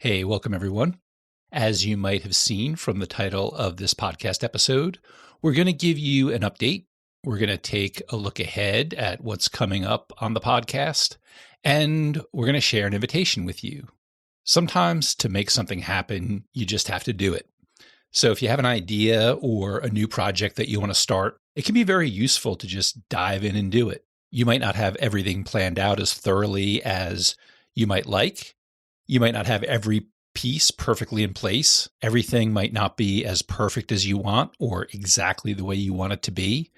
Hey, welcome everyone. As you might have seen from the title of this podcast episode, we're going to give you an update. We're going to take a look ahead at what's coming up on the podcast, and we're going to share an invitation with you. Sometimes to make something happen, you just have to do it. So if you have an idea or a new project that you want to start, it can be very useful to just dive in and do it. You might not have everything planned out as thoroughly as you might like. You might not have every piece perfectly in place. Everything might not be as perfect as you want or exactly the way you want it to be.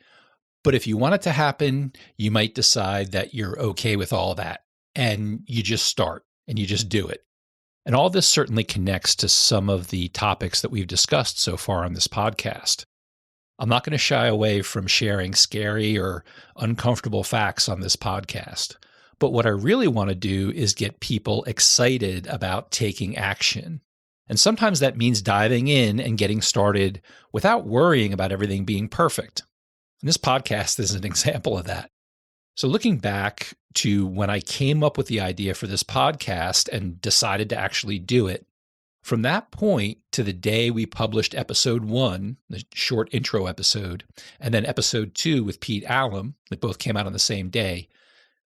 But if you want it to happen, you might decide that you're okay with all that and you just start and you just do it. And all this certainly connects to some of the topics that we've discussed so far on this podcast. I'm not going to shy away from sharing scary or uncomfortable facts on this podcast. But what I really want to do is get people excited about taking action. And sometimes that means diving in and getting started without worrying about everything being perfect. And this podcast is an example of that. So looking back to when I came up with the idea for this podcast and decided to actually do it, from that point to the day we published episode 1, the short intro episode, and then episode 2 with Pete Allen, that both came out on the same day,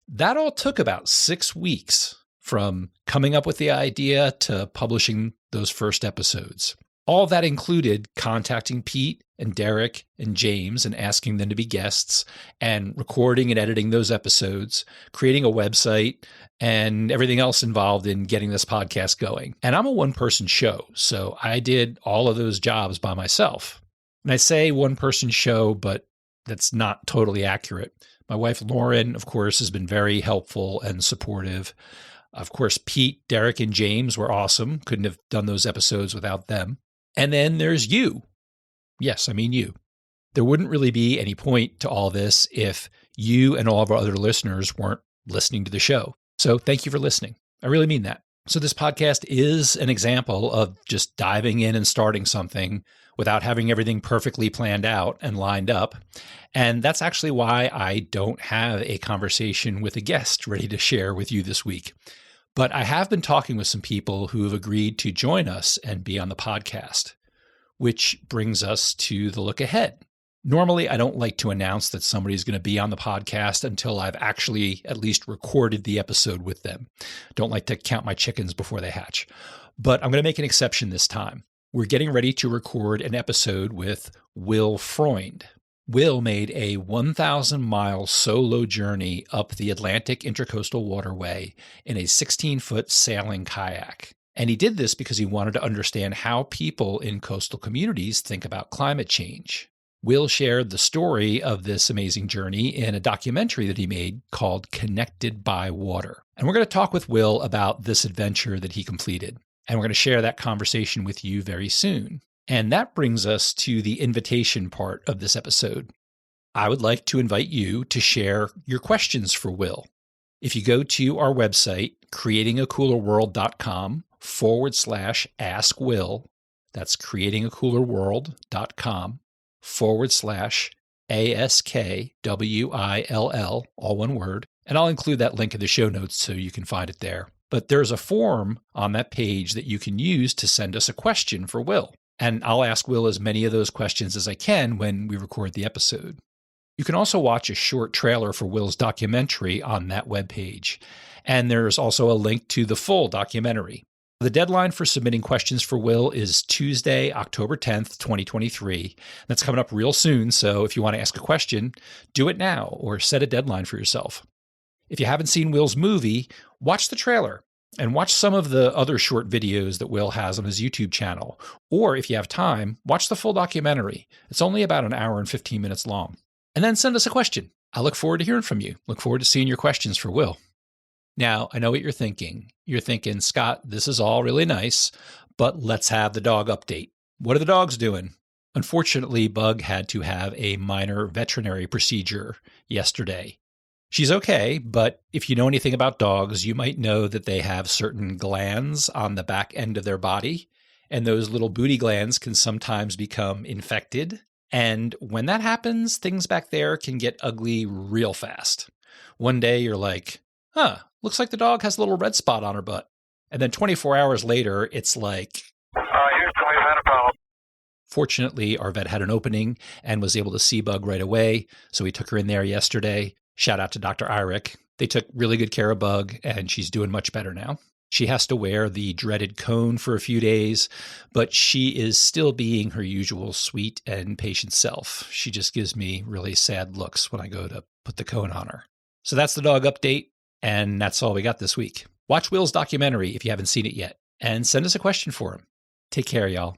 that all took about 6 weeks from coming up with the idea to publishing those first episodes. All that included contacting Pete and Derek and James and asking them to be guests and recording and editing those episodes, creating a website, and everything else involved in getting this podcast going. And I'm a one-person show, so I did all of those jobs by myself. And I say one-person show, but that's not totally accurate. My wife, Lauren, of course, has been very helpful and supportive. Of course, Pete, Derek, and James were awesome. Couldn't have done those episodes without them. And then there's you. Yes, I mean you. There wouldn't really be any point to all this if you and all of our other listeners weren't listening to the show. So thank you for listening. I really mean that. So this podcast is an example of just diving in and starting something without having everything perfectly planned out and lined up. And that's actually why I don't have a conversation with a guest ready to share with you this week. But I have been talking with some people who have agreed to join us and be on the podcast, which brings us to the look ahead. Normally, I don't like to announce that somebody's going to be on the podcast until I've actually at least recorded the episode with them. Don't like to count my chickens before they hatch. But I'm going to make an exception this time. We're getting ready to record an episode with Will Freund. Will made a 1,000-mile solo journey up the Atlantic Intercoastal Waterway in a 16-foot sailing kayak. And he did this because he wanted to understand how people in coastal communities think about climate change. Will shared the story of this amazing journey in a documentary that he made called Connected by Water. And we're going to talk with Will about this adventure that he completed. And we're going to share that conversation with you very soon. And that brings us to the invitation part of this episode. I would like to invite you to share your questions for Will. If you go to our website, creatingacoolerworld.com/ask Will, that's creatingacoolerworld.com/ASKWILL, all one word. And I'll include that link in the show notes so you can find it there. But there's a form on that page that you can use to send us a question for Will. And I'll ask Will as many of those questions as I can when we record the episode. You can also watch a short trailer for Will's documentary on that webpage. And there's also a link to the full documentary. The deadline for submitting questions for Will is Tuesday, October 10th, 2023. That's coming up real soon, so if you want to ask a question, do it now or set a deadline for yourself. If you haven't seen Will's movie, watch the trailer and watch some of the other short videos that Will has on his YouTube channel. Or if you have time, watch the full documentary. It's only about an hour and 15 minutes long. And then send us a question. I look forward to hearing from you. Look forward to seeing your questions for Will. Now, I know what you're thinking. You're thinking, Scott, this is all really nice, but let's have the dog update. What are the dogs doing? Unfortunately, Bug had to have a minor veterinary procedure yesterday. She's okay, but if you know anything about dogs, you might know that they have certain glands on the back end of their body, and those little booty glands can sometimes become infected. And when that happens, things back there can get ugly real fast. One day you're like, looks like the dog has a little red spot on her butt. And then 24 hours later, it's like, Houston, we've had a problem. Fortunately, our vet had an opening and was able to see Bug right away. So we took her in there yesterday. Shout out to Dr. Irick. They took really good care of Bug, and she's doing much better now. She has to wear the dreaded cone for a few days, but she is still being her usual sweet and patient self. She just gives me really sad looks when I go to put the cone on her. So that's the dog update, and that's all we got this week. Watch Will's documentary if you haven't seen it yet, and send us a question for him. Take care, y'all.